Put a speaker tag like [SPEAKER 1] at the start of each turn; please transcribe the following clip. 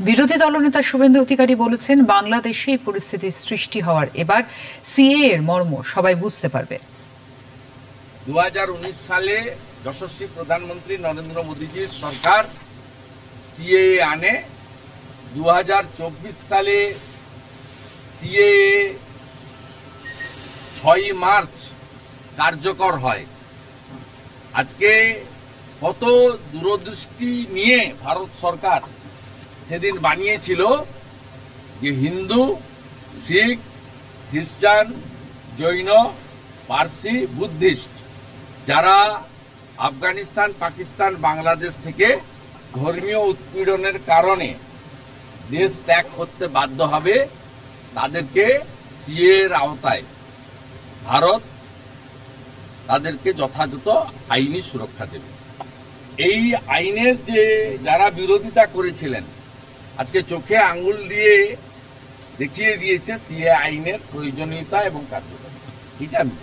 [SPEAKER 1] বিরোধী দলনেতা শুভেন্দু অধিকারী বলেছেন, বাংলাদেশে এই পরিস্থিতির সৃষ্টি হওয়ার এবার সিএএ এর মর্ম সবাই বুঝতে পারবে।
[SPEAKER 2] 2019 সালে যশস্বী প্রধানমন্ত্রী নরেন্দ্র মোদীজির সরকার সিএএ আনে। 2024 সালে সিএএ 6 মার্চ কার্যকর হয়। আজকে কত দূরদৃষ্টি নিয়ে ভারত সরকার সেদিন বানিয়েছিল যে হিন্দু, শিখ, খ্রিস্টান, জৈন, পার্সি, বুদ্ধিস্ট যারা আফগানিস্তান, পাকিস্তান, বাংলাদেশ থেকে ধর্মীয় উৎপীড়নের কারণে দেশ ত্যাগ করতে বাধ্য হবে, তাদেরকে সিএএর আওতায় ভারত তাদেরকে যথাযথ আইনি সুরক্ষা দেবে। এই আইনের যে যারা বিরোধিতা করেছিলেন, আজকে চোখে আঙ্গুল দিয়ে দেখিয়ে দিয়েছে সিএএ আইনের প্রয়োজনীয়তা এবং কার্যকারিতা। এটা আমি